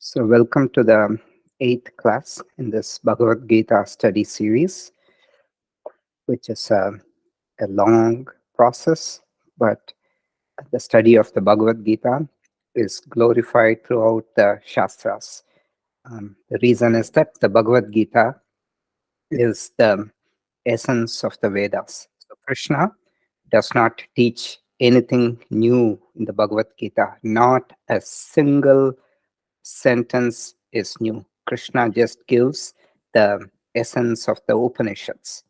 So, welcome to the eighth class in this Bhagavad Gita study series, which is a long process, but the study of the Bhagavad Gita is glorified throughout the Shastras. The reason is that the Bhagavad Gita is the essence of the Vedas. So, Krishna does not teach anything new in the Bhagavad Gita, not a single sentence is new. Krishna just gives the essence of the Upanishads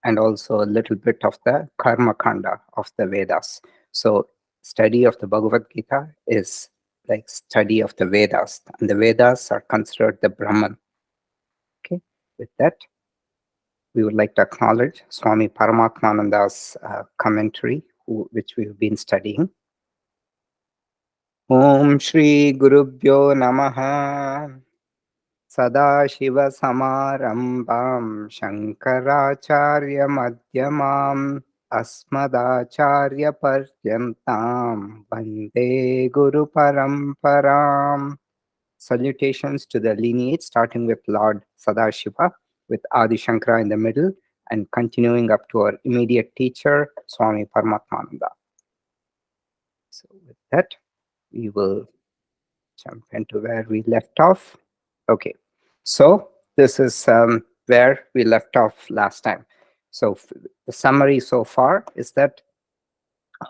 and also a little bit of the Karma Kanda of the Vedas. So, study of the Bhagavad Gita is like study of the Vedas, and the Vedas are considered the Brahman. Okay, with that, we would like to acknowledge Swami Paramatmananda's commentary, which we've been studying. Om Shri Gurubhyo Namaha. सदाशिवसमारम्भां शङ्कराचार्यमध्यमाम् अस्मदाचार्यपर्यन्तां वन्दे गुरुपरम्पराम्. Salutations to the lineage starting with Lord Sadashiva, with Adi Shankara in the middle, and continuing up to our immediate teacher, Swami Paramatmananda. So with that, we will jump into where we left off. Okay. So this is where we left off last time. So the summary so far is that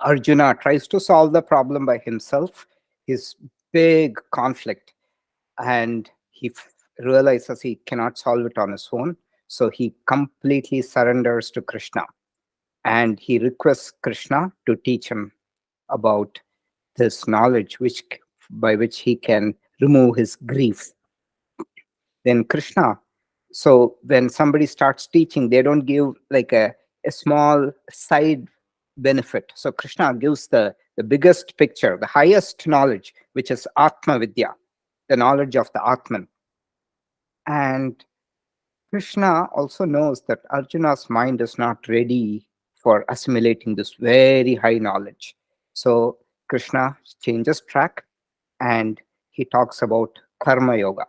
Arjuna tries to solve the problem by himself, his big conflict, and he realizes he cannot solve it on his own. So he completely surrenders to Krishna, and he requests Krishna to teach him about this knowledge by which he can remove his grief. Then Krishna, so when somebody starts teaching, they don't give like a small side benefit. So Krishna gives the biggest picture, the highest knowledge, which is Atma Vidya, the knowledge of the Atman. And Krishna also knows that Arjuna's mind is not ready for assimilating this very high knowledge. So Krishna changes track and he talks about Karma Yoga,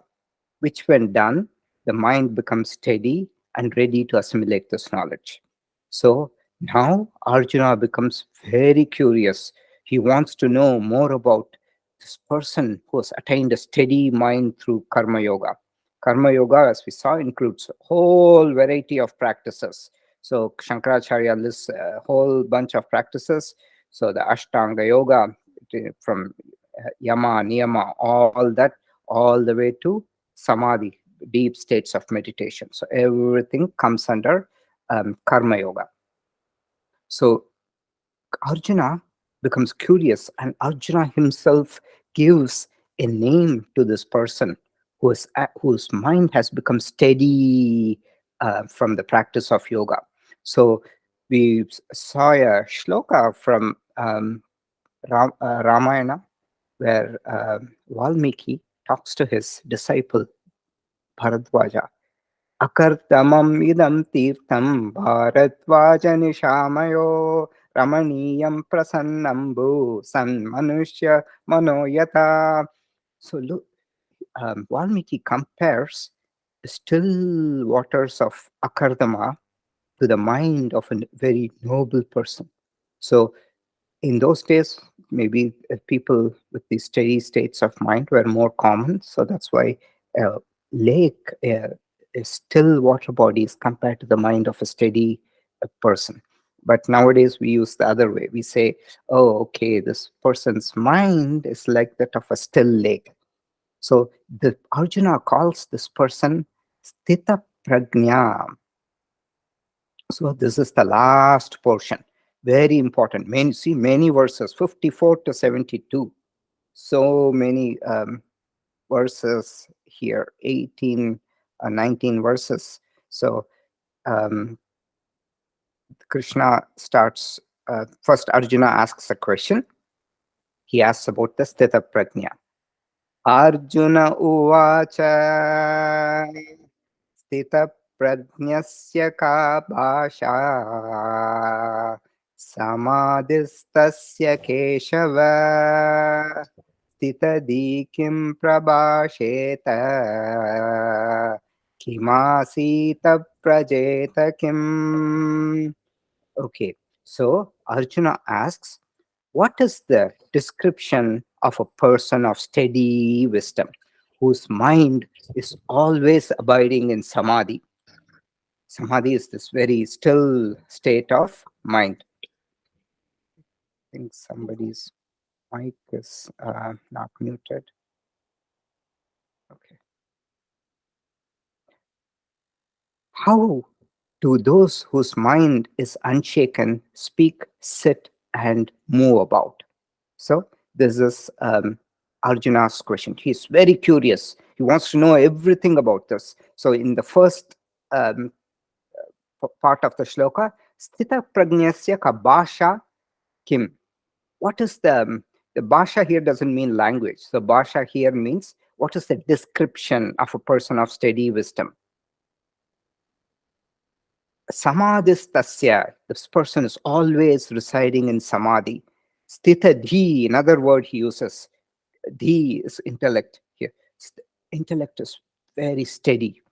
which when done, the mind becomes steady and ready to assimilate this knowledge. So now Arjuna becomes very curious. He wants to know more about this person who has attained a steady mind through Karma Yoga. Karma Yoga, as we saw, includes a whole variety of practices. So Shankaracharya lists a whole bunch of practices. So the Ashtanga Yoga, from Yama, Niyama, all that, all the way to Samadhi, deep states of meditation. So everything comes under Karma Yoga. So Arjuna becomes curious, and Arjuna himself gives a name to this person whose mind has become steady from the practice of yoga. So we saw a shloka from Ramayana, where Valmiki talks to his disciple Bharadwaja. Akartamam idam tirtham Bharadvaja nishamayo ramaniyam prasannambu sanmanusya manoyata. So look, Valmiki compares the still waters of Akardama to the mind of a very noble person. So in those days, maybe people with these steady states of mind were more common. So that's why a lake, a still water body is compared to the mind of a steady person. But nowadays we use the other way. We say, oh, okay, this person's mind is like that of a still lake. So the Arjuna calls this person Sthitha Prajna. So this is the last portion. Very important. Many verses, 54 to 72. So many verses here, 18, 19 verses. So Krishna starts, first Arjuna asks a question. He asks about the Sthita Prajna. Arjuna uvacha Sthita Prajnasya ka bhasha samadhistasya keshava Sthitadi kim prabhasheta kimasita prajeta kim. Okay, so Arjuna asks, what is the description of a person of steady wisdom whose mind is always abiding in samadhi? Samadhi is this very still state of mind. I think somebody's mic is not muted. Okay. How do those whose mind is unshaken speak, sit, and move about? So this is Arjuna's question. He's very curious. He wants to know everything about this. So in the first um, part of the shloka, Sthita Prajnasya ka bhasha kim. What is the bhasha here doesn't mean language. So bhasha here means what is the description of a person of steady wisdom. Samadhistasya, this person is always residing in samadhi. Sthita dhi, another word he uses. Dhi is intellect here. Intellect is very steady.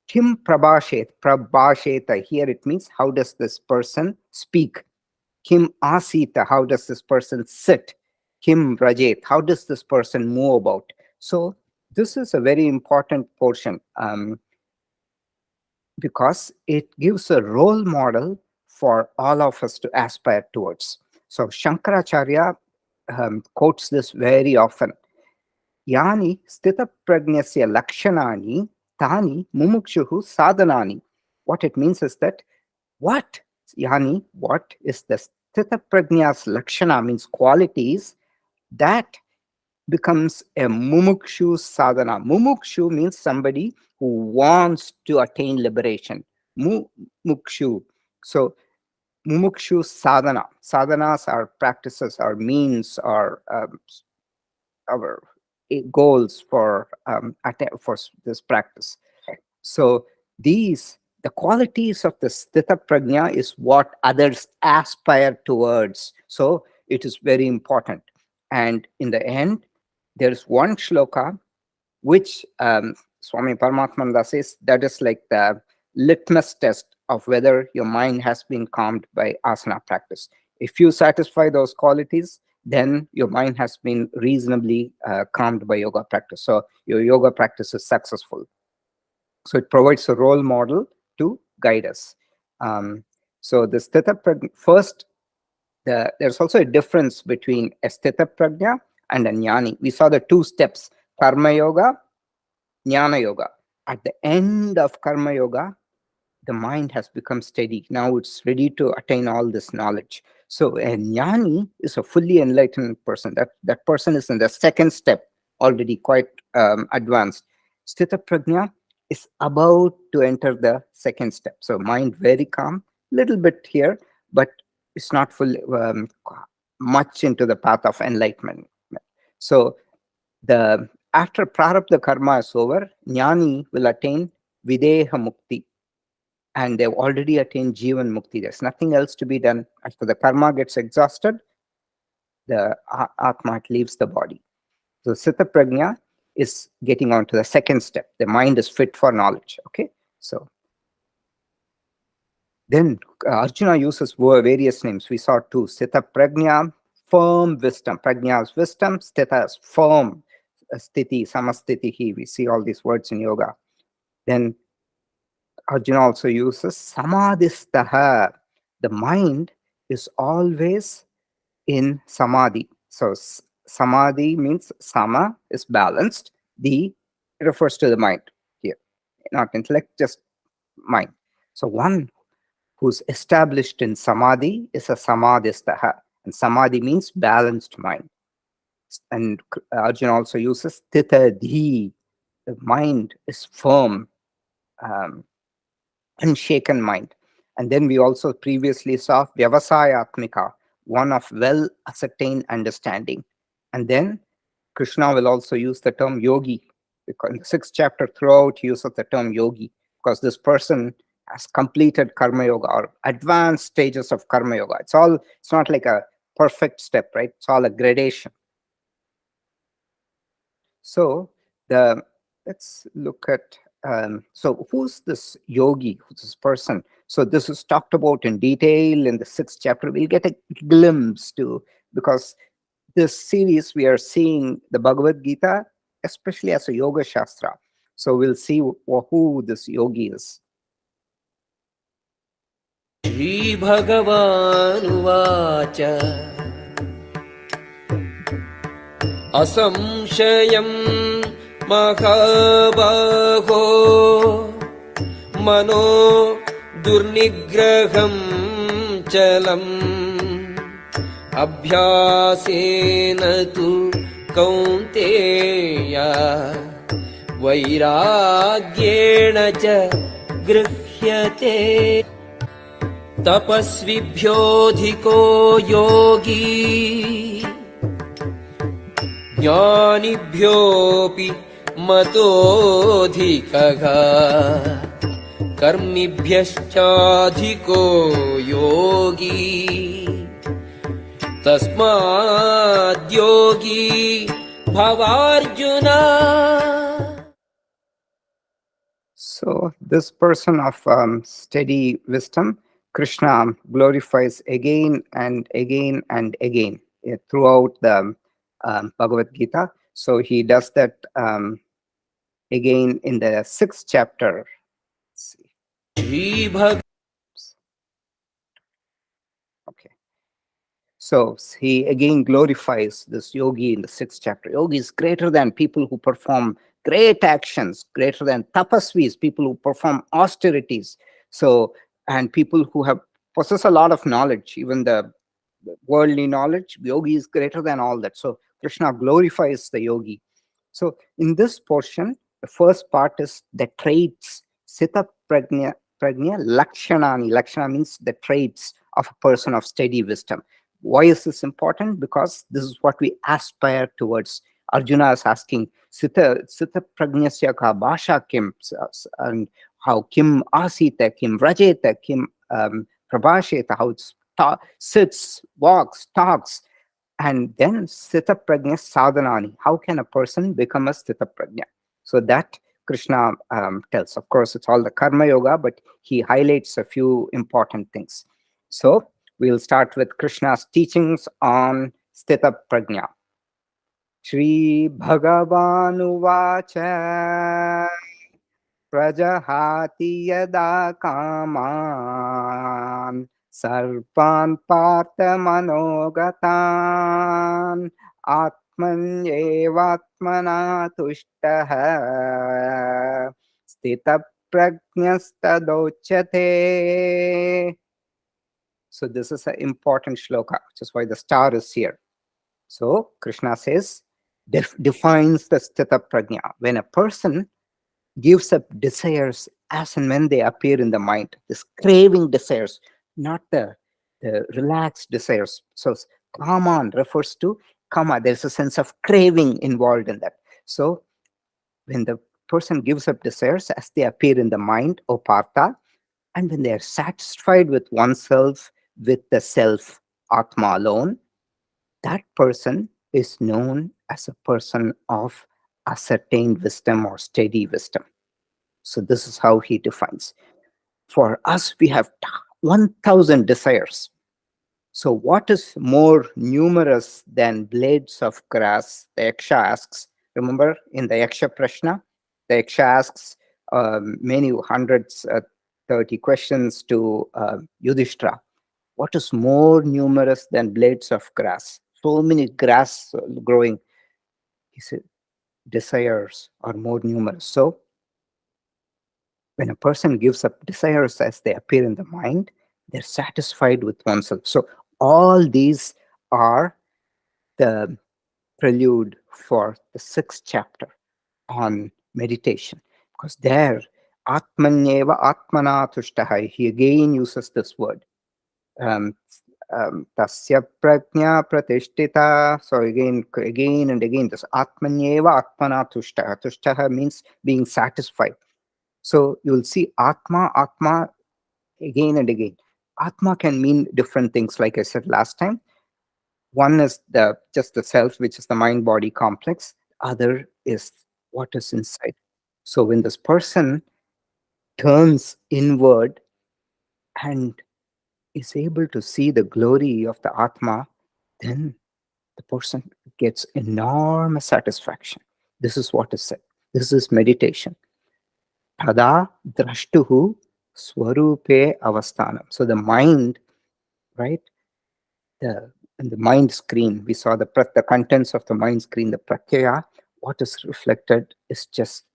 Kim prabhashet, prabhasheta, here it means how does this person speak? Kim asita, how does this person sit? Kim rajet, how does this person move about? So this is a very important portion because it gives a role model for all of us to aspire towards. So Shankaracharya quotes this very often. Yani sthita prajnasya lakshanani tani mumukshuhu sadhanani. What it means is that what is the sthita prajna's lakshana means qualities that becomes a mumukshu sadhana. Mumukshu means somebody who wants to attain liberation. Mukshu. So mumukshu sadhana. Sadhanas are practices, are means, are our goals for this practice. So the qualities of the Sthita Prajna is what others aspire towards. So it is very important. And in the end, there's one shloka which Swami Paramatmananda says that is like the litmus test of whether your mind has been calmed by asana practice. If you satisfy those qualities, then your mind has been reasonably calmed by yoga practice. So your yoga practice is successful. So it provides a role model to guide us. So the Sthita Prajna, first, there's also a difference between a Sthita Prajna and a Jnani. We saw the two steps, Karma Yoga, Jnana Yoga. At the end of Karma Yoga, the mind has become steady. Now it's ready to attain all this knowledge. So a Jnani is a fully enlightened person. That person is in the second step, already quite advanced. Sthita Prajna is about to enter the second step. So mind very calm, little bit here, but it's not fully much into the path of enlightenment. So the after prarabdha karma is over, Jnani will attain videha mukti, and they've already attained jivan mukti. There's nothing else to be done. After the karma gets exhausted, the atma leaves the body. So Sthita Prajna is getting on to the second step. The mind is fit for knowledge. Okay, so then Arjuna uses various names. We saw two: Sthita Prajna, firm wisdom. Prajna is wisdom. Sthita is firm. Sthiti, samastitihi. We see all these words in yoga. Then Arjuna also uses samadhistaha. The mind is always in samadhi. So samadhi means sama is balanced. The refers to the mind here, not intellect, just mind. So one who's established in samadhi is a samadhistaha, and samadhi means balanced mind. And Arjuna also uses sthitadhi. The mind is firm, unshaken mind. And then we also previously saw vyavasayatmika, one of well ascertained understanding. And then Krishna will also use the term yogi, because in the sixth chapter throughout he uses the term yogi, because this person has completed karma yoga or advanced stages of karma yoga. It's not like a perfect step, right? It's all a gradation. So the let's look at so who's this yogi, who's this person? So this is talked about in detail in the 6th chapter. We'll get a glimpse to, because this series we are seeing the Bhagavad Gita, especially as a yoga shastra. So we'll see who this yogi is. श्रीभगवानुवाच असंशयं महाबाहो मनो दुर्निग्रहं चलम् अभ्यासेन तु कौन्तेय वैराग्येण च गृह्यते तपस्विभ्योऽधिको योगी ज्ञानिभ्योऽपि मतोऽधिकः कर्मिभ्यश्चाधिको योगी तस्माद्योगी भवार्जुन. So this person of steady wisdom, Krishna glorifies again and again and again throughout the Bhagavad Gita. So he does that again in the 6th chapter. Let's see. Okay. So he again glorifies this yogi in the 6th chapter. Yogi is greater than people who perform great actions, greater than tapasvis, people who perform austerities. So, and people who have possess a lot of knowledge, even the worldly knowledge, yogi is greater than all that. So Krishna glorifies the yogi. So in this portion, the first part is the traits, Sthitha Prajna, Lakshanani. Lakshana means the traits of a person of steady wisdom. Why is this important? Because this is what we aspire towards. Arjuna is asking, Sthitha Prajnasya ka bhasha kim, and how kim asita, kim rajeta, kim prabhasheta, how it sits, walks, talks. And then Sthitha Prajna Sadhanani. How can a person become a Sthitha Prajna? So that Krishna tells. Of course, it's all the Karma Yoga, but he highlights a few important things. So we'll start with Krishna's teachings on Sthitha Prajna. Shri Bhagavan Prajahati yada kaman sarpan partha manogatan atmanyevatmana tushtaha sthita prajnastadochyate. So this is an important shloka, which is why the star is here. So Krishna says, defines the sthita prajna. When a person gives up desires as and when they appear in the mind, this craving desires, not the relaxed desires. So kaman refers to kama. There's a sense of craving involved in that. So when the person gives up desires as they appear in the mind, O Partha, and when they are satisfied with oneself, with the self, Atma alone, that person is known as a person of ascertained wisdom or steady wisdom. So this is how he defines. For us, we have 1,000 desires. So what is more numerous than blades of grass? The Yaksha asks. Remember in the Yaksha Prajna, the Yaksha asks many hundreds, 30 questions to Yudhishthira. What is more numerous than blades of grass? So many grass growing. He said, desires are more numerous. So when a person gives up desires as they appear in the mind, they're satisfied with oneself. So all these are the prelude for the 6th chapter on meditation. Because there, Atmanyeva Atmana Tushtaha, he again uses this word. Tasya prajna pratishtita. So again and again, this Atmanyeva Atmana Tushtaha. Tushtaha means being satisfied. So you'll see Atma again and again. Atma can mean different things, like I said last time. One is just the self, which is the mind-body complex. other is what is inside. So when this person turns inward and is able to see the glory of the Atma, then the person gets enormous satisfaction. This is what is said. This is meditation. Tada drashtuhu swarupe avasthanam. So the mind, right? The in the mind screen, we saw the contents of the mind screen, the pratyaya. What is reflected is just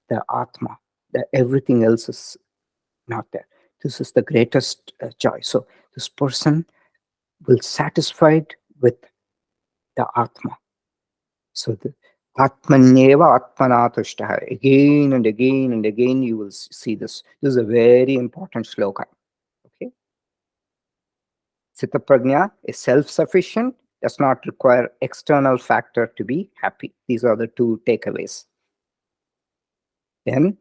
the Atma. The everything else is not there. This is the greatest joy. So this person will satisfied with the Atma. So the Atmanyeva Atmanatushtaha. Again and again and again you will see this. This is a very important shloka. Okay. Sthitha Prajna is self-sufficient, does not require external factor to be happy. These are the two takeaways. Then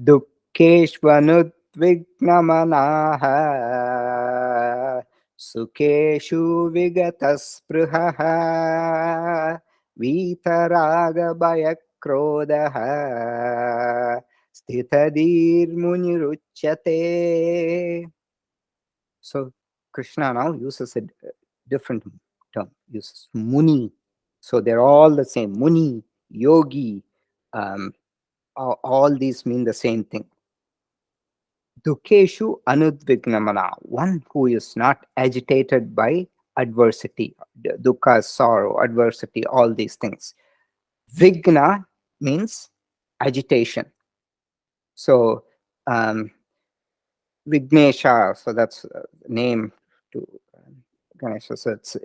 Dukkeshvanudvignamanaha Sukeshu Vigatasprhaha Vitaraga Bhayakrodaha Sthitadir Muniruchyate. So Krishna now uses a different term, uses Muni. So they're all the same. Muni, Yogi, all these mean the same thing. Dukeshu anudvignamana, one who is not agitated by adversity, dukkha, sorrow, adversity, all these things. Vigna means agitation. So Vignesha, so that's a name to Ganesha. So it's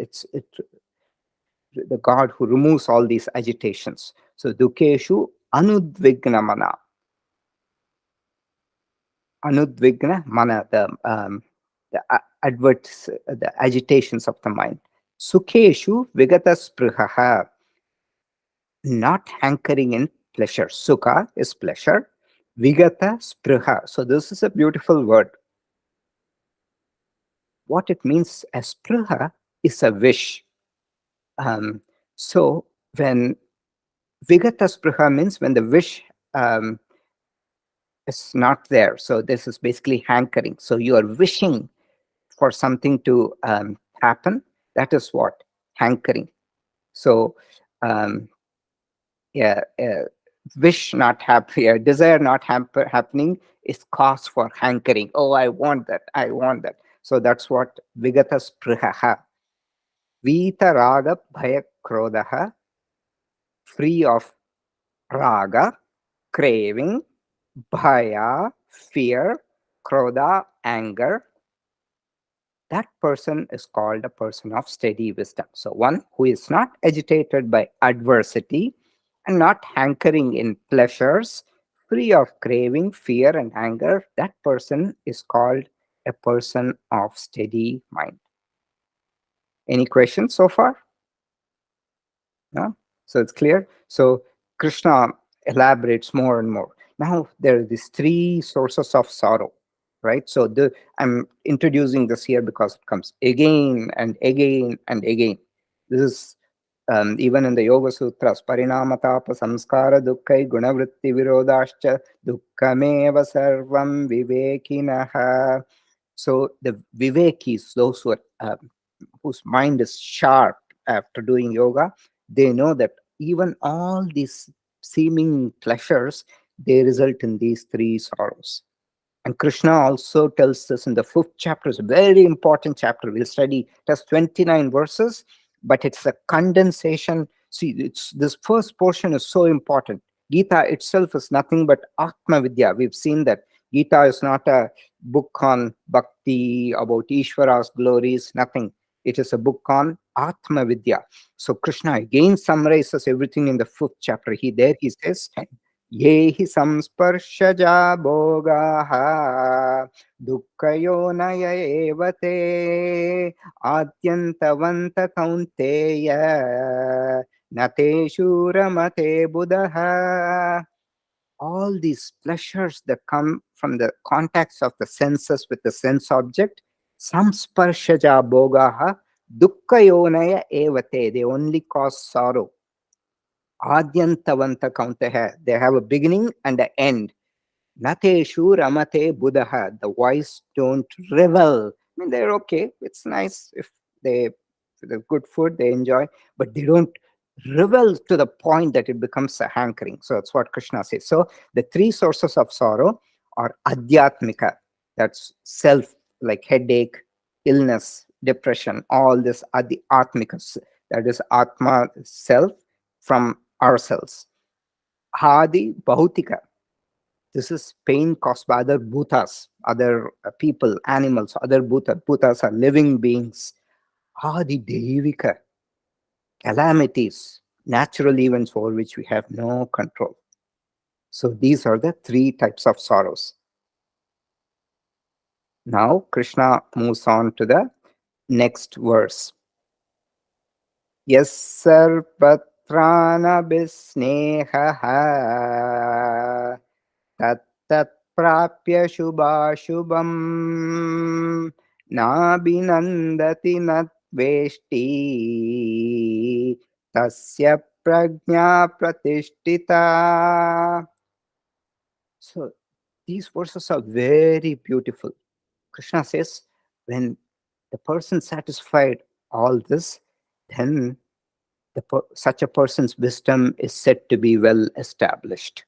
the god who removes all these agitations. So Dukeshu anudvignamana. Anudvigna mana, the agitations of the mind. Sukheshu vigata spruhaha, not hankering in pleasure. Sukha is pleasure. Vigata spruha. So this is a beautiful word. What it means as spruha is a wish. So when vigata spruha means when the wish is not there. So this is basically hankering. So you are wishing for something to happen. That is what hankering. So yeah, wish not happy, desire not happening is cause for hankering. Oh, I want that. I want that. So that's what vigata sprihaha. Vita raga bhaya krodaha, free of raga, craving, bhaya, fear, krodha, anger. That person is called a person of steady wisdom. So one who is not agitated by adversity and not hankering in pleasures, free of craving, fear, and anger, that person is called a person of steady mind. Any questions so far? No? So it's clear. So Krishna elaborates more and more. Now there are these three sources of sorrow, right? So I'm introducing this here because it comes again and again and again. This is even in the Yoga Sutras, Parinamatapa Samskara Dukkai Gunavritti Virodascha Dukkameva Sarvam Vivekinaha. So the Vivekis, those who are, whose mind is sharp after doing yoga, they know that even all these seeming pleasures, they result in these three sorrows. And Krishna also tells this in the 5th chapter. It's a very important chapter. We'll study. It has 29 verses, but it's a condensation. See, this first portion is so important. Gita itself is nothing but Atma Vidya. We've seen that Gita is not a book on bhakti, about Ishvara's glories, nothing. It is a book on Atma Vidya. So Krishna again summarizes everything in the 5th chapter. He says, ये हि संस्पर्शजा भोगाः दुःखयोनय एव ते आद्यन्तवन्त कौन्तेय न तेषु रमते बुधः. All these pleasures that come from the contacts of the senses with the sense object, samsparshaja bhogaha dukkayonaya evate, they only cause sorrow. Adyantavanta kauntaha. They have a beginning and an end. Nateshu ramate buddha. The wise don't revel. I mean, they're okay. It's nice if they, the good food they enjoy, but they don't revel to the point that it becomes a hankering. So that's what Krishna says. So the three sources of sorrow are adhyatmika. That's self, like headache, illness, depression. All this adhyatmika. That is atma, self, from ourselves. Hadi bhautika. This is pain caused by other bhutas, other people, animals, other bhutas. Bhutas are living beings. Adi devika, calamities, natural events over which we have no control. So these are the three types of sorrows. Now Krishna moves on to the next verse. Yes sarpatrana bisneha tat prapya shubhashubham nabhinandati natveshti tasya prajna pratishtita. So these verses are very beautiful. Krishna says, when the person satisfied all this, then such a person's wisdom is said to be well established.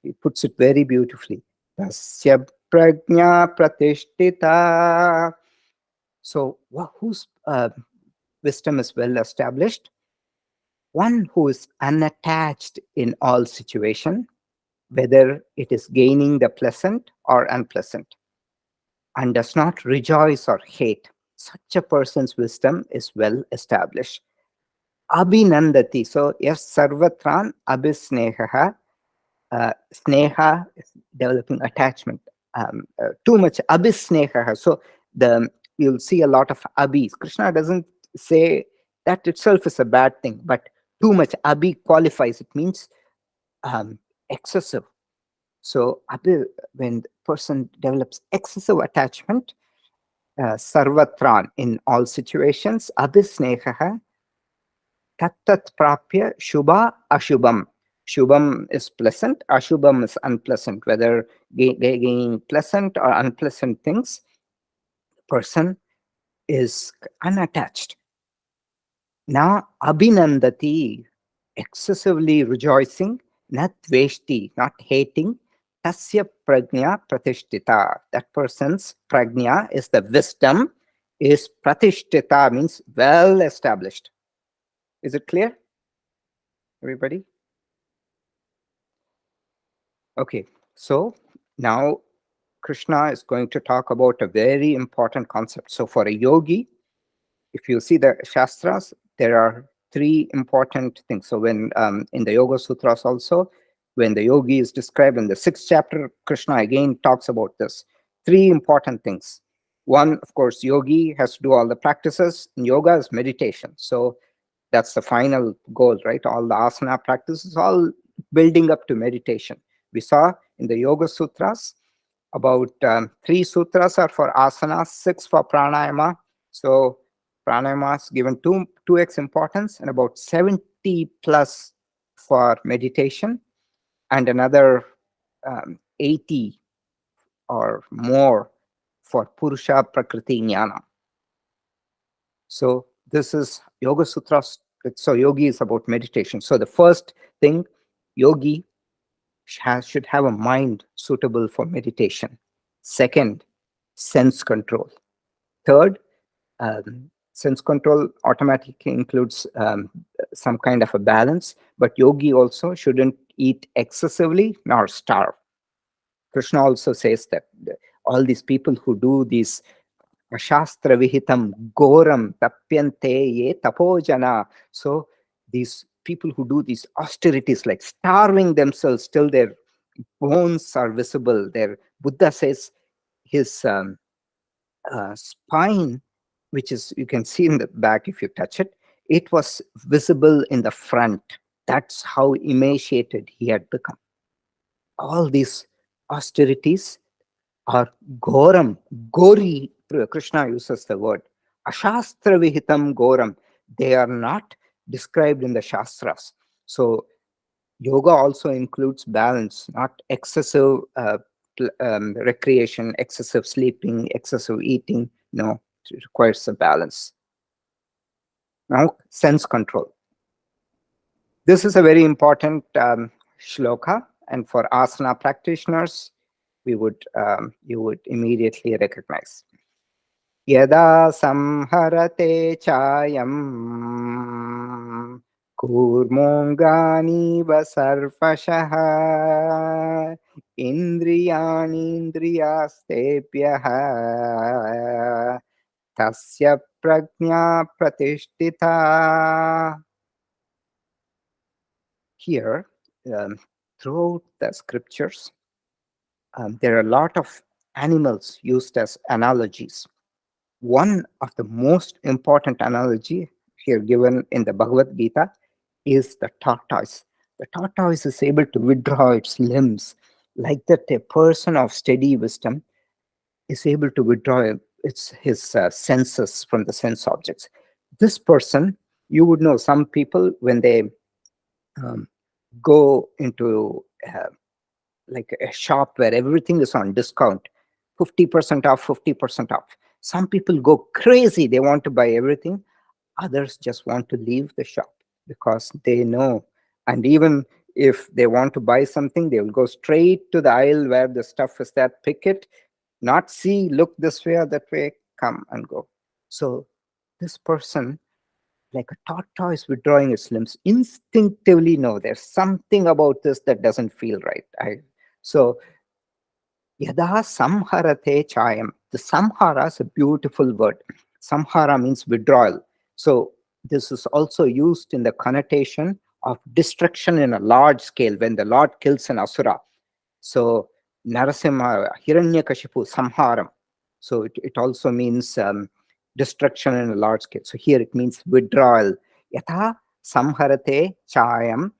He puts it very beautifully. Tasya prajna pratishtita. So, whose wisdom is well established? One who is unattached in all situation, whether it is gaining the pleasant or unpleasant, and does not rejoice or hate. Such a person's wisdom is well established. Abhinandati. So, yes, sarvatran abhisneha. Sneha is developing attachment. Too much abhisneha. So you'll see a lot of abhis. Krishna doesn't say that itself is a bad thing, but too much abhi qualifies. It means excessive. So when the person develops excessive attachment, sarvatran, in all situations, abhisneha, tattat prapya shubha ashubham. Shubham is pleasant, ashubham is unpleasant. Whether gaining pleasant or unpleasant things, the person is unattached. Na abhinandati, excessively rejoicing, not tveshti, not hating. Tasya prajna pratishtita. That person's prajna is the wisdom, is pratishtita, means well established. Is it clear, everybody? Okay, so now Krishna is going to talk about a very important concept. So for a yogi, if you see the Shastras, there are three important things. So when in the Yoga Sutras also, when the yogi is described in the 6th chapter, Krishna again talks about this. Three important things. One, of course, yogi has to do all the practices. In yoga is meditation. So that's the final goal, right? All the asana practices, all building up to meditation. We saw in the Yoga Sutras, about 3 sutras are for asanas, 6 for pranayama. So pranayama is given 2x importance, and about 70 plus for meditation, and another 80 or more for purusha prakriti jnana. So this is Yoga Sutras. So yogi is about meditation. So the first thing, yogi should have a mind suitable for meditation. Second, sense control. Third, sense control automatically includes some kind of a balance, but yogi also shouldn't eat excessively nor starve. Krishna also says that all these people who do these Shastra Vihitam Goram Tapyante Ye Tapojana. So these people who do these austerities, like starving themselves till their bones are visible. Their Buddha says his spine, which is, you can see in the back if you touch it, it was visible in the front. That's how emaciated he had become. All these austerities are goram, gori. Krishna uses the word ashastra vihitam goram. They are not described in the shastras. So Yoga also includes balance, not excessive recreation, excessive sleeping, excessive eating. No, it requires a balance. Now, sense control. This is a very important shloka, and for asana practitioners, you would immediately recognize. Yada samharate chayam kurmongani vasarvashaha indriyani indriyastebhyaha tasya prajna pratishtita. Here, throughout the scriptures, there are a lot of animals used as analogies. One of the most important analogy here given in the Bhagavad Gita is the tortoise. The tortoise is able to withdraw its limbs, like that a person of steady wisdom is able to withdraw his senses from the sense objects. This person, you would know, some people when they um, go into like a shop where everything is on discount, 50% off, 50% off. Some people go crazy. They want to buy everything. Others just want to leave the shop because they know. And even if they want to buy something, they will go straight to the aisle where the stuff is there, pick it, not see, look this way or that way, come and go. So this person, like a tortoise withdrawing its limbs, instinctively know there's something about this that doesn't feel right. So yada samharate chayam. The samhara is a beautiful word. Samhara means withdrawal. So this is also used in the connotation of destruction in a large scale when the Lord kills an asura. So Narasimha, Hiranyakashipu, samharam. So it also means destruction in a large scale. So here it means withdrawal. Yatha samharate chayam,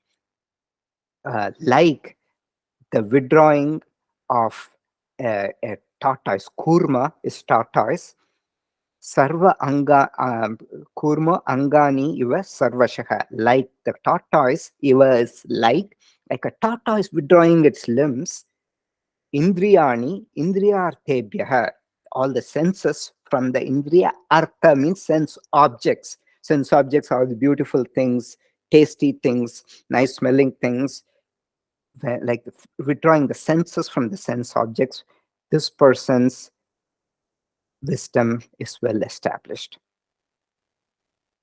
like the withdrawing of a tortoise. Kurma is tortoise. Sarva anga kurma angani iva sarvashaha. Like the tortoise, iva is like a tortoise withdrawing its limbs. Indriyani indriyarthebhyaha. All the senses from the indriya. Artha means sense objects. Sense objects are the beautiful things, tasty things, nice smelling things, like withdrawing the senses from the sense objects. This person's wisdom is well established.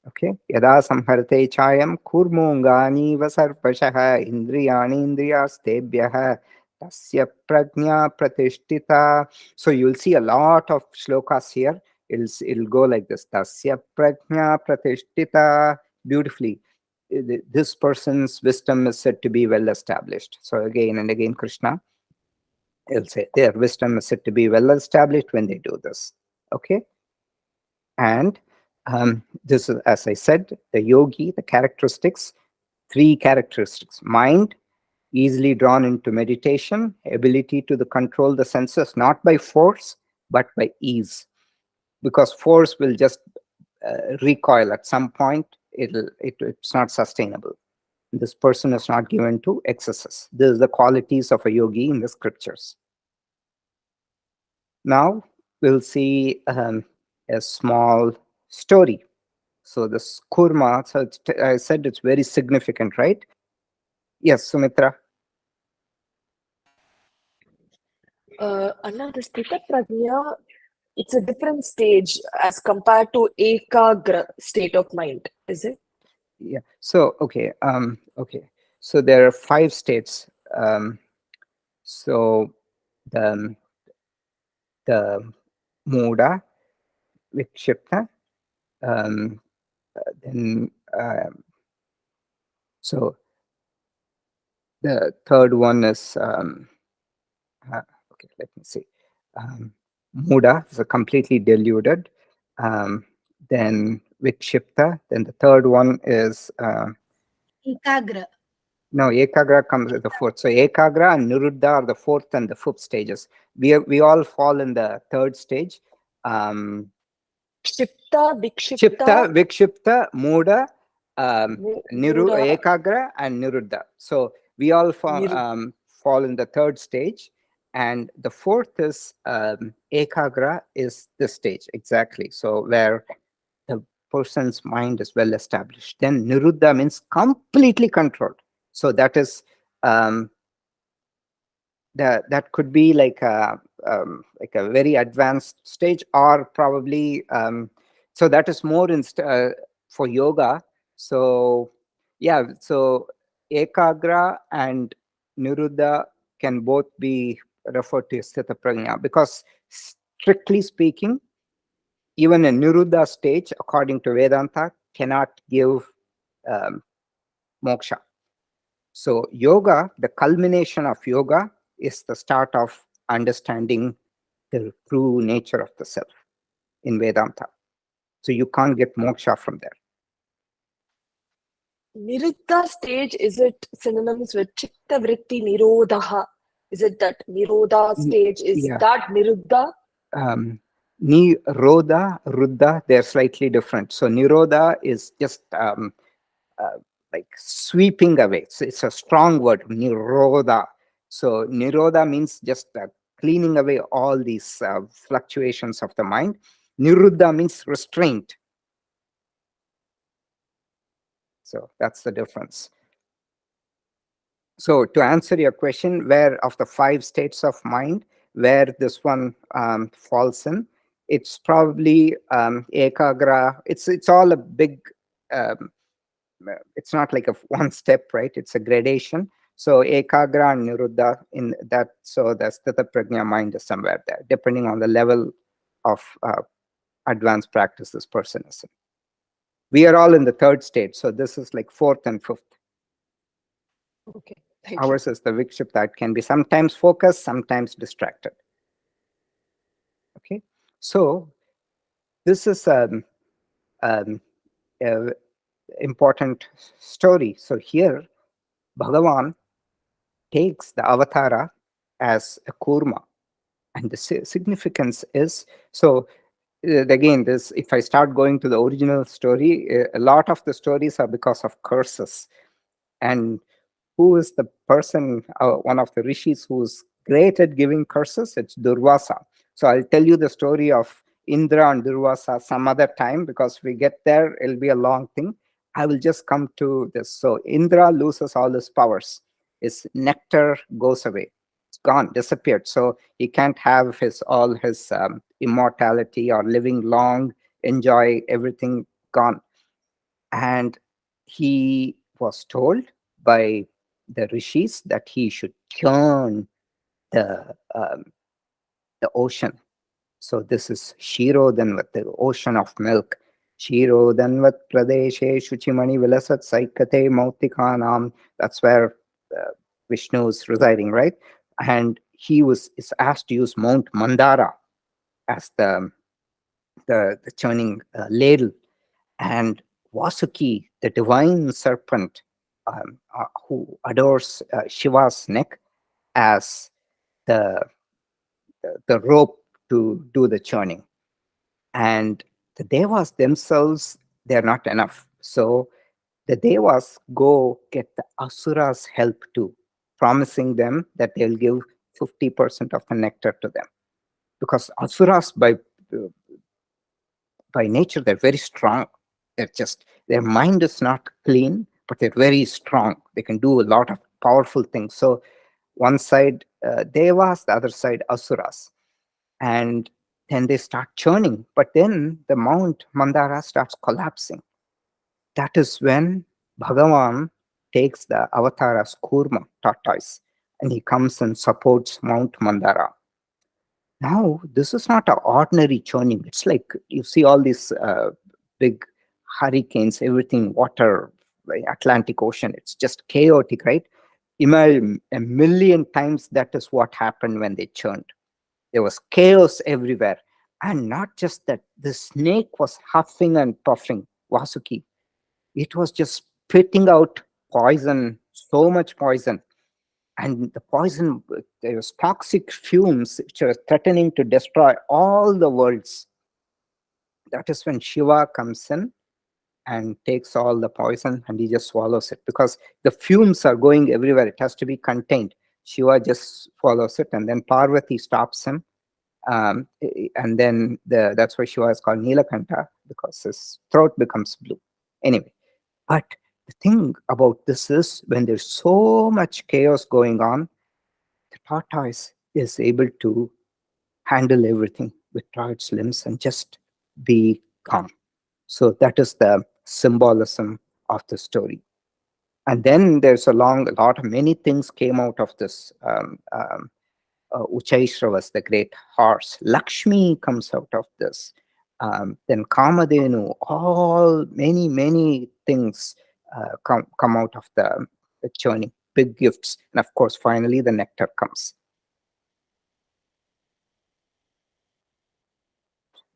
Okay. Yada samharate chayam kurmongani vasarpashaha indriyani indriyastebhyaha tasya prajna pratishtita. So you'll see a lot of shlokas here. It'll go like this. Tasya prajna pratishtita. Beautifully. This person's wisdom is said to be well established. So again and again, Krishna, he'll say their wisdom is said to be well established when they do this. Okay. And this is, as I said, the yogi, the characteristics, 3 characteristics: mind, easily drawn into meditation, ability to control the senses, not by force, but by ease. Because force will just recoil at some point. It's not sustainable. This person is not given to excesses. This is the qualities of a yogi in the scriptures. Now we'll see a small story. So this kurma, so I said it's very significant, right? Yes, Sumitra. Anna, the Sthitha Prajna, it's a different stage as compared to Ekagra state of mind, is it? Yeah. So okay. So there are 5 states. So the Muda, Vikshipta, then so the third one is okay. Let me see. Muda is a completely deluded. Then Vikshipta. Then the third one is Ekagra. no, Ekagra comes at the 4th. So Ekagra and Niruddha are the 4th and the 5th stages. We all fall in the 3rd stage. Kshipta, Vikshipta, Muda, Muda. Ekagra, and Niruddha. So We all Niru- fall in the third stage. And the fourth is ekagra, is this stage exactly. So where the person's mind is well established. Then niruddha means completely controlled. So that is that could be like a very advanced stage, or probably so that is more for yoga. So yeah, so ekagra and niruddha can both be referred to as sthita prajna, because strictly speaking, even a niruddha stage, according to Vedanta, cannot give um, moksha. So yoga, the culmination of yoga, is the start of understanding the true nature of the self in Vedanta. So you can't get moksha from there. Niruddha stage, is it synonymous with Chitta Vritti Nirodha? Is it that Nirodha stage? Is Yeah. that Niruddha? Nirodha, Ruddha, they're slightly different. So Nirodha is just uh, like sweeping away. So it's a strong word, Nirodha. So Nirodha means just cleaning away all these fluctuations of the mind. Niruddha means restraint. So that's the difference. So to answer your question, where of the 5 states of mind, where this one falls in, it's probably ekagra. It's all a big. Um, it's not like a one step, right? It's a gradation. So ekagra and niruddha in that. So the sthita prajna mind is somewhere there, depending on the level of advanced practice this person is in. We are all in the third state, so this is like fourth and fifth. Okay, thank you. Ours is the vikshipta. It can be sometimes focused, sometimes distracted. Okay, so this is um, a important story. So here, Bhagavan takes the avatara as a kurma, and the significance is so. Again, this if I start going to the original story, a lot of the stories are because of curses, and who is the person, one of the rishis who's great at giving curses? It's Durvasa. So I'll tell you the story of Indra and Durvasa some other time, because if we get there, it'll be a long thing. I will just come to this. So Indra loses all his powers. His nectar goes away. It's gone, disappeared. So he can't have all his immortality or living long, enjoy everything, gone. And he was told by the rishis that he should churn the ocean. So this is Shirodhanvat, the ocean of milk. Shirodhanvat Pradeshe Shuchimani Vilasat Saikate Mautikanam. That's where Vishnu is residing, right? And he is asked to use Mount Mandara as the churning ladle. And Vasuki, the divine serpent, who adores Shiva's neck, as the the rope to do the churning. And the devas themselves, they're not enough. So the devas go get the asuras' help too, promising them that they'll give 50% of the nectar to them. Because asuras, by nature, they're very strong. They're just, their mind is not clean, but they're very strong. They can do a lot of powerful things. So one side devas, the other side asuras. And then they start churning. But then the Mount Mandara starts collapsing. That is when Bhagavan takes the avatar as Kurma, tortoise, and he comes and supports Mount Mandara. Now, this is not an ordinary churning. It's like you see all these big hurricanes, everything, water, like Atlantic Ocean. It's just chaotic, right? Imagine a million times that is what happened when they churned. There was chaos everywhere. And not just that, the snake was huffing and puffing, Vasuki. It was just spitting out poison, so much poison. And the poison, there was toxic fumes which are threatening to destroy all the worlds. That is when Shiva comes in and takes all the poison and he just swallows it because the fumes are going everywhere. It has to be contained. Shiva just swallows it, and then Parvati stops him. And then that's why Shiva is called Nilakanta, because his throat becomes blue. Anyway, but the thing about this is when there's so much chaos going on, the tortoise is able to handle everything with its limbs and just be calm. So that is the symbolism of the story. And then there's a lot of many things came out of this. Uchaishravas, the great horse. Lakshmi comes out of this. Then Kamadenu, all many things come out of the journey. Big gifts, and of course, finally the nectar comes.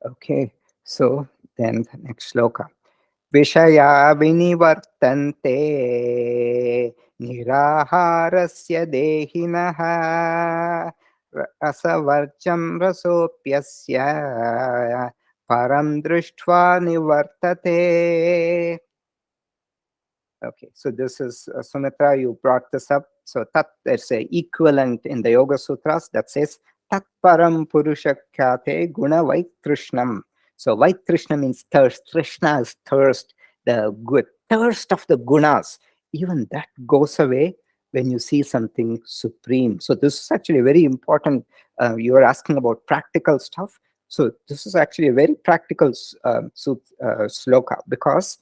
Okay, so then the next shloka. Vishaya vinivartante niraharasya dehinaha rasavarcham rasopyasya param drishtva nivartate. Okay, so this is Sumitra, you brought this up. So tat, there's a equivalent in the Yoga Sutras that says tat param purusha khyate guna vaitrishnam. So vaitrishna means thirst. Trishna is thirst, the good thirst of the gunas. Even that goes away when you see something supreme. So this is actually very important. You are asking about practical stuff. So this is actually a very practical sloka, because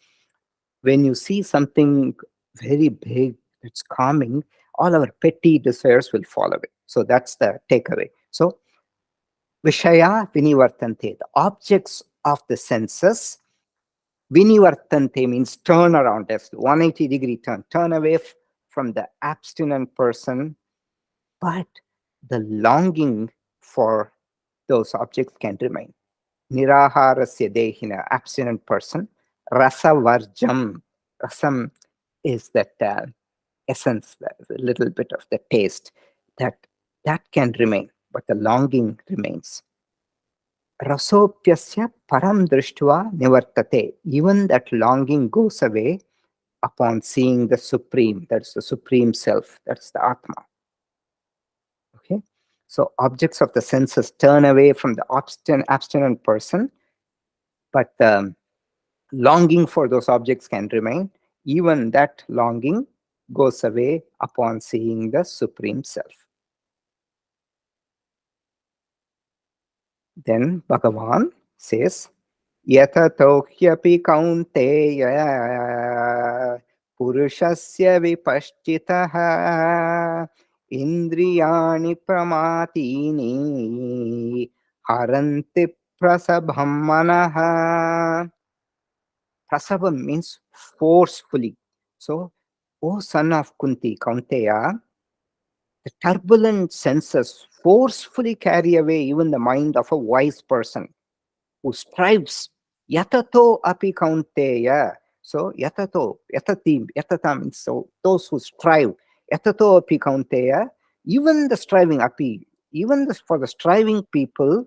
when you see something very big that's calming, all our petty desires will fall away. So that's the takeaway. So Vishaya vinivartante, the objects of the senses. Vinivartante means turn around, that's 180-degree turn away from the abstinent person, but the longing for those objects can remain. Niraharasya dehina, abstinent person. Rasa varjam, rasam is that essence, that is a little bit of the taste, that can remain, but the longing remains. Rasopyasya param drishtva nivartate, even that longing goes away upon seeing the supreme, that's the supreme self, that's the Atma. Okay, so objects of the senses turn away from the abstinent person, but the longing for those objects can remain. Even that longing goes away upon seeing the supreme self. Then Bhagavan says, Yatato hyapi kaunteya purushasya vipashchitaha indriyani pramatini haranti prasabham manaha. Prasabam means forcefully. So, O son of Kunti, Kaunteya, the turbulent senses forcefully carry away even the mind of a wise person who strives. Yatato api Kaunteya. So, yatata means so, those who strive. Yatato api Kaunteya, even the striving api, for the striving people,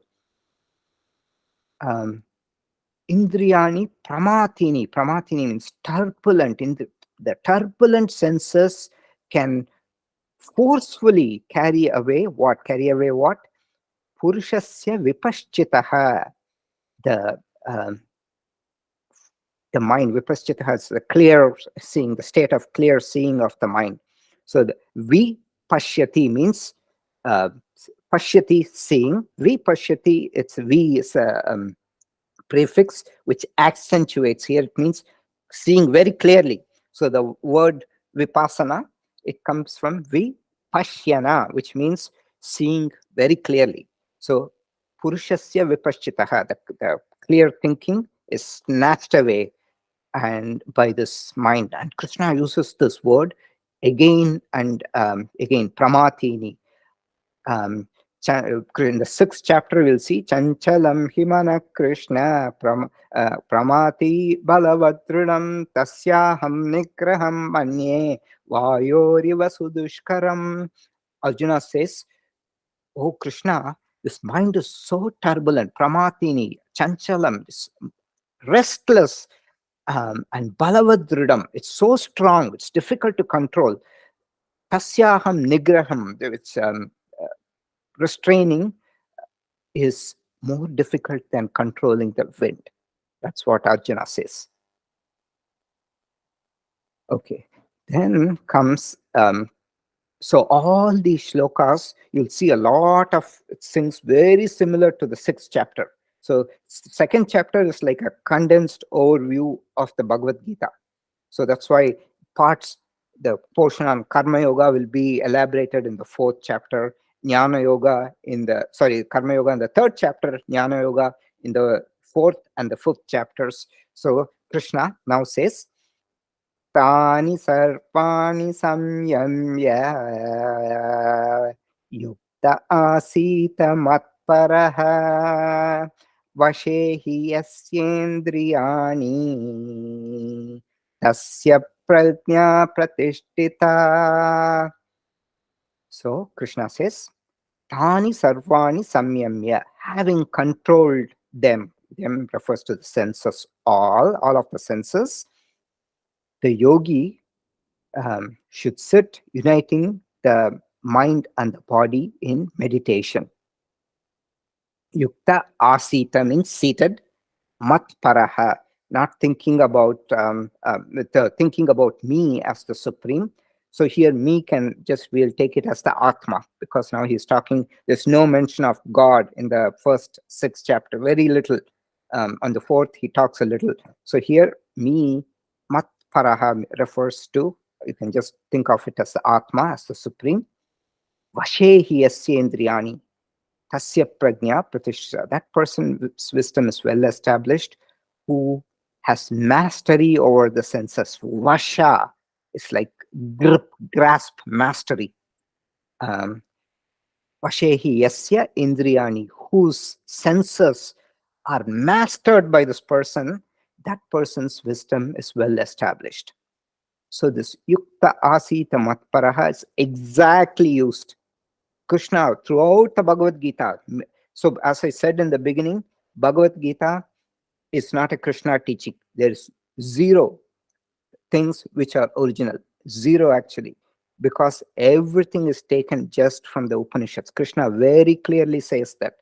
Indriyani pramatini. Pramatini means turbulent. The turbulent senses can forcefully carry away what? Purushasya vipashchitaha. The mind, vipashchitaha, is the clear seeing, the state of clear seeing of the mind. So the vipashyati means pashyati, seeing. Vipashyati, it's V is a prefix which accentuates. Here it means seeing very clearly. So the word vipassana, it comes from vipashyana, which means seeing very clearly. So purushasya vipashchitaha, the clear thinking is snatched away and by this mind. And Krishna uses this word again and again, pramatini. In the 6th chapter, we'll see Chanchalam Himana Krishna Pramati Balavadrunam Tasyaham Nigraham Manye Vayoriva Sudushkaram. Arjuna says, Oh Krishna, this mind is so turbulent, Pramatini, Chanchalam, restless. And Balavadridam, it's so strong, it's difficult to control. Tasyaham Nigraham, which restraining is more difficult than controlling the wind. That's what Arjuna says. Okay. Then comes, so all these shlokas, you'll see a lot of things very similar to the 6th chapter. So second chapter is like a condensed overview of the Bhagavad Gita. So that's why parts, the portion on Karma Yoga will be elaborated in the 4th chapter, Jnana Yoga Karma Yoga in the 3rd chapter, Jnana Yoga in the 4th and the 5th chapters. So Krishna now says, Tani sarpani samyamya yukta asita matparaha vashe hi yasyendriyani tasya prajna pratishtita. So Krishna says, Tani sarvani samyamya, having controlled them. Them refers to the senses, all of the senses. The yogi should sit uniting the mind and the body in meditation. Yukta asita means seated. Mat paraha, not thinking about thinking about me as the supreme. So here me we'll take it as the Atma, because now he's talking, there's no mention of God in the first 6th chapter, very little. On the 4th, he talks a little. So here me, Mat paraha refers to, you can just think of it as the Atma, as the supreme. Vashehi yasya indriyani tasya prajna pratishtha. That person's wisdom is well established, who has mastery over the senses. Vasha is like grip, grasp, mastery. Vashehi yasya indriyani, whose senses are mastered by this person, that person's wisdom is well established. So this yukta asita matparaha is exactly used. Krishna throughout the Bhagavad Gita. So as I said in the beginning, Bhagavad Gita is not a Krishna teaching. There's zero things which are original. Zero actually. Because everything is taken just from the Upanishads. Krishna very clearly says that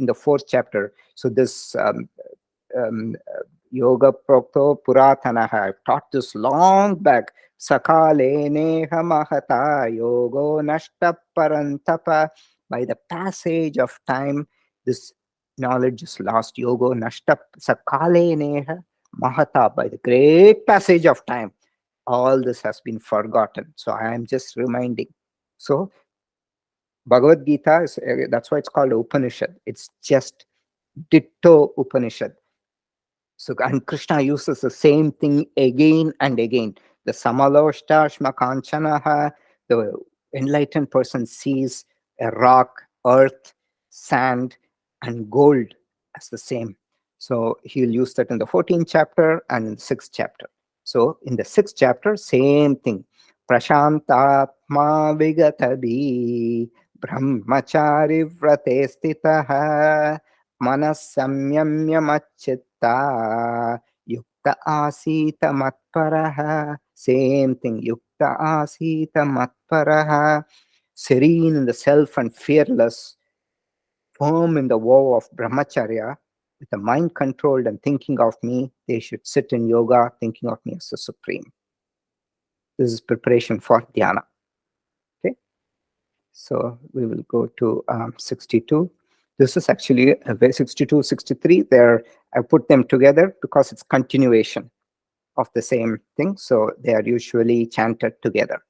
in the 4th chapter. So this Yoga Prokto Puratanaha, I've taught this long back. Sakale neha mahata yogo nashta parantapa. By the passage of time, this knowledge is lost. Yogo nashta sakale neha mahata. By the great passage of time, all this has been forgotten. So I am just reminding. So Bhagavad Gita is, that's why it's called Upanishad. It's just ditto Upanishad. So, and Krishna uses the same thing again and again. The samaloshta shmakanchanaha, the enlightened person sees a rock, earth, sand, and gold as the same. So he'll use that in the 14th chapter and in the 6th chapter. So in the 6th chapter, same thing. Prashantatma vigatabi brahmachari vrate stitaha manas samyamya machitta yukta asita matparaha. Same thing. Yukta asita matparaha. Serene in the self and fearless, firm in the vow of brahmacharya, with the mind controlled and thinking of me, they should sit in yoga thinking of me as the supreme. This is preparation for dhyana. Okay. So we will go to 62. This is actually 62, 63. I put them together because it's continuation of the same thing. So they are usually chanted together.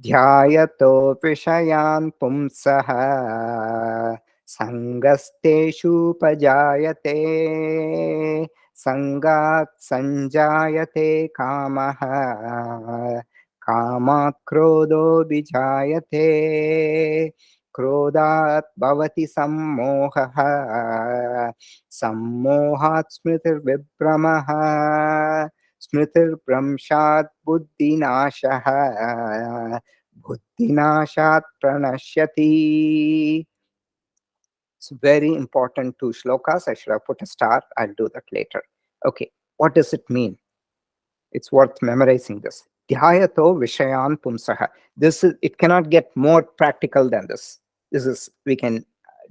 Dhyayato vishayan pumsaha sangasteshu pajayate sangat sanjayate kamaha kamat krodho bijayate krodhat bhavati sammohaha sammohat smritir vibramaha smritir bramshat buddhinashaha buddhinashat pranashyati. It's very important two shlokas. I should have put a star. I'll do that later. Okay. What does it mean? It's worth memorizing this. Dhyayato Vishayan Pumsaha. This is, it cannot get more practical than this. This is, we can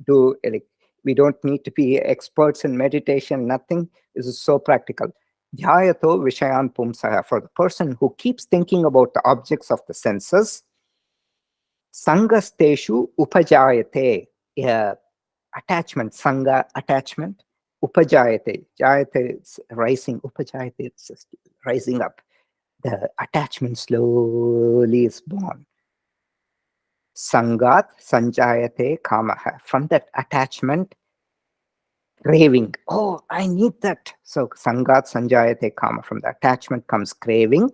do, like, we don't need to be experts in meditation, nothing. This is so practical. Dhyayato Vishayan Pumsaha. For the person who keeps thinking about the objects of the senses, Sangasteshu Upajayate. Attachment, Sangha, attachment. Upajayate. Jayate is rising. Upajayate, it's just rising up. The attachment slowly is born. Sangat sanjayate kamaha. From that attachment, craving. Oh, I need that. So sangat sanjayate kama. From the attachment comes craving.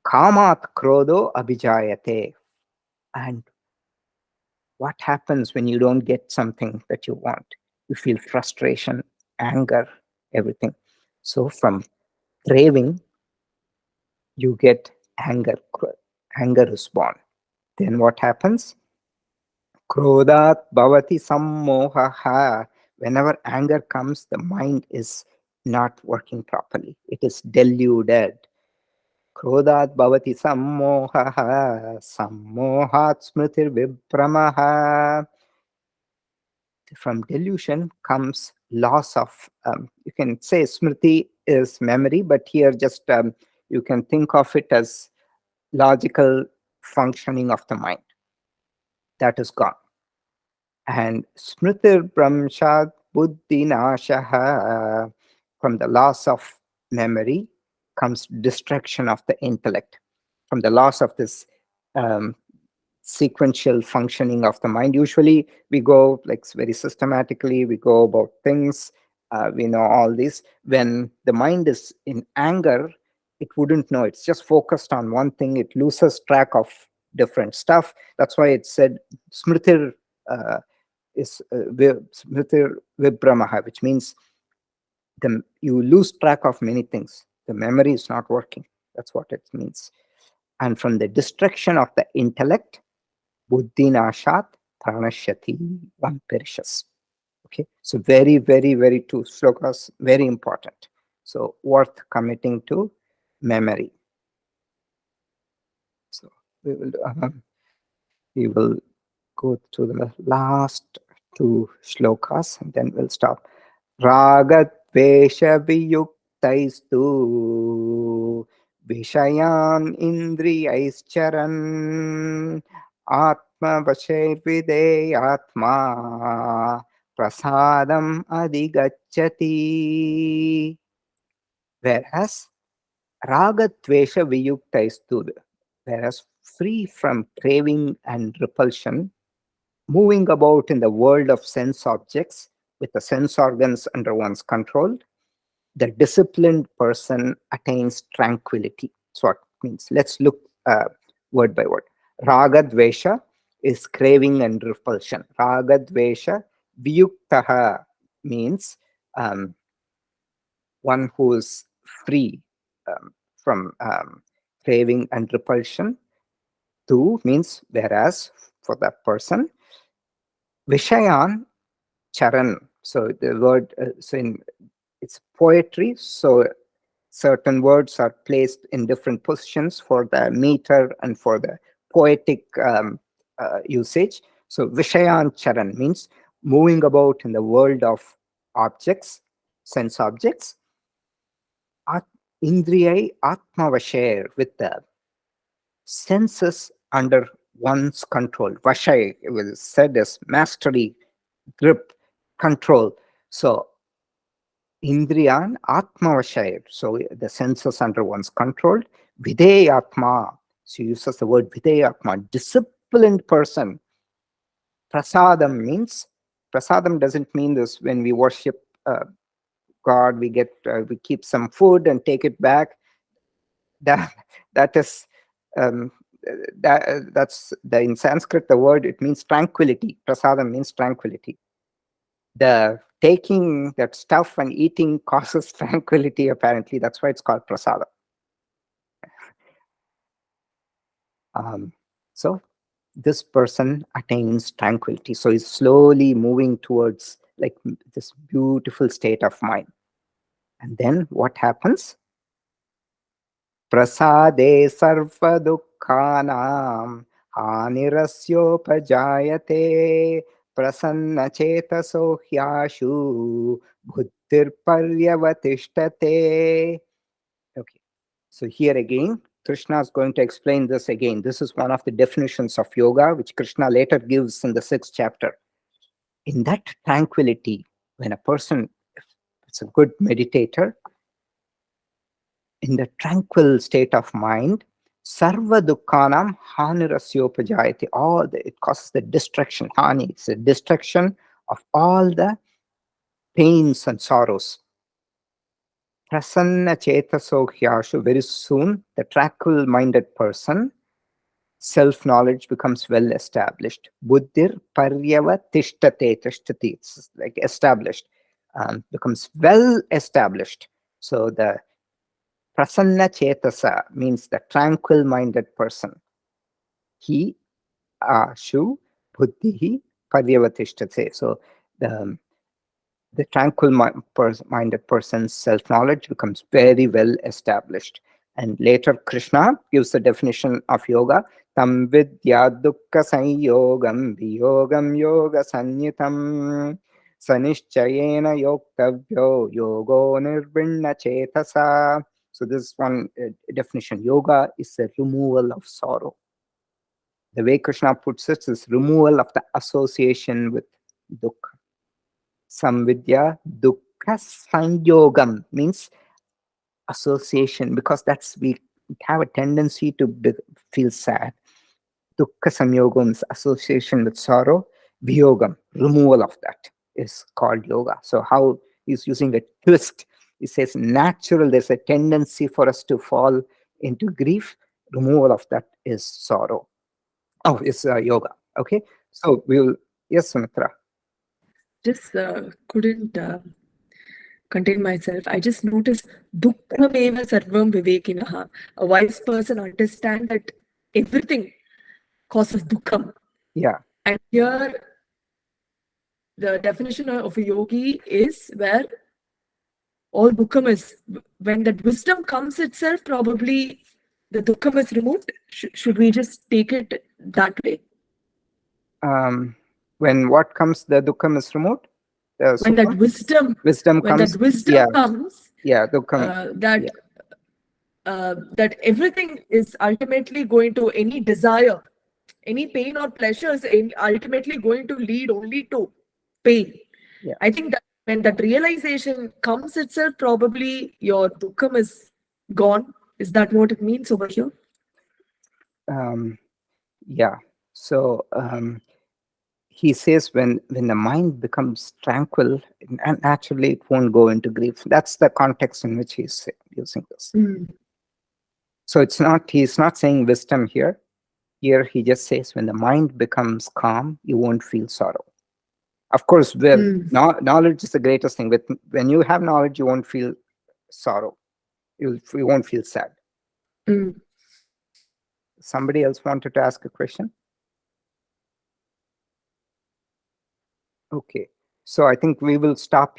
Kamat krodo abhijayate. And what happens when you don't get something that you want? You feel frustration, anger, everything. So from craving, you get anger. Anger is born. Then what happens? Krodhat bhavati sammohaha. Whenever anger comes, the mind is not working properly. It is deluded. Krodhat bhavati sammohaha. Sammohat smritir vibramaha. From delusion comes loss of, you can say smriti is memory, but here just you can think of it as logical functioning of the mind. That is gone. And smritir brahmshat buddhi nashaha. From the loss of memory comes destruction of the intellect. From the loss of this sequential functioning of the mind, usually we go like very systematically, we go about things, we know all this. When the mind is in anger, it wouldn't know, it's just focused on one thing, it loses track of different stuff. That's why it said smritir is smritir vibramaha, which means you lose track of many things, the memory is not working. That's what it means. And from the destruction of the intellect, buddhi nashat pranashyati, one perishes. Okay, so very, very, very two slokas, very important. So worth committing to memory. So we will go to the last two shlokas and then we'll stop. Ragat vesha viyuktaistu vishayan indriyaischcharan atma vashairvideyatma prasadam adhigacchati. Whereas ragadvesha viyuktaistu, whereas free from craving and repulsion, moving about in the world of sense objects with the sense organs under one's control, the disciplined person attains tranquility. That's what it means. Let's look word by word. Ragadvesha is craving and repulsion. Ragadvesha viyuktaha means one who is free from craving and repulsion. Tu means whereas for that person. Vishayan charan. So the word, it's poetry. So certain words are placed in different positions for the meter and for the poetic usage. So Vishayan charan means moving about in the world of objects, sense objects. Indriyai atmavashir, with the senses under one's control. Vashay was said as mastery, grip, control. So Indriyan Atmavashayat, so the senses under one's control. Videyatma, she uses the word Videyatma, disciplined person. Prasadam means, prasadam doesn't mean this when we worship God, we keep some food and take it back. That is that's the, in Sanskrit the word, it means tranquility. Prasadam means tranquility. The taking that stuff and eating causes tranquility, apparently. That's why it's called prasada. So this person attains tranquility. So he's slowly moving towards like this beautiful state of mind. And then what happens? Prasade sarva dukkhanam hanirasyopajayate prasanna chetaso hyashu buddhir paryavatishtate. Okay. So here again, Krishna is going to explain this again. This is one of the definitions of yoga, which Krishna later gives in the 6th chapter. In that tranquility, when a person is a good meditator, in the tranquil state of mind, sarva dukkhanam hanirasyopajayati. It causes the destruction. Hani, it's a destruction of all the pains and sorrows. Prasanna chetaso hyashu. Very soon, the tranquil minded person, self-knowledge becomes well established. Buddhir paryava tishtate. Tishtati, it's like established, becomes well established. So the prasanna chetasa means the tranquil minded person. He, shu, buddhihi paryavatishtate. So the tranquil minded person's self-knowledge becomes very well established. And later Krishna gives the definition of yoga. Tam vidya dukkha sanyogam viyogam yoga sanyitam sanishchayena yoktavyo yogo nirvinna chetasa. So this is one definition. Yoga is the removal of sorrow. The way Krishna puts it is removal of the association with dukkha. Samvidya dukkha sanyogam means association, because we have a tendency to feel sad. Dukkha samyogam is association with sorrow. Viyogam, removal of that, is called yoga. So how he's using a twist. He says natural, there's a tendency for us to fall into grief. Removal of that is sorrow. Oh, it's yoga. Okay. So we'll, yes, Sumitra. Just couldn't contain myself. I just noticed dukkhameva sarvam vivekinaha. A wise person understands that everything causes dukkham. Yeah. And here, the definition of a yogi is where all dukkham is. When that wisdom comes itself, probably the dukkham is removed. Should we just take it that way? When what comes, the dukkham is removed. When that wisdom comes, comes, dukkham, that everything is ultimately going to, any desire, any pain or pleasure is ultimately going to lead only to pain. Yeah. I think that when that realization comes itself, probably your dukkham is gone. Is that what it means over here? Yeah. So he says when the mind becomes tranquil, and naturally it won't go into grief. That's the context in which he's using this. So he's not saying wisdom here. Here he just says when the mind becomes calm, you won't feel sorrow. Of course, knowledge is the greatest thing. When you have knowledge, you won't feel sorrow. You won't feel sad. Somebody else wanted to ask a question? Okay. So I think we will stop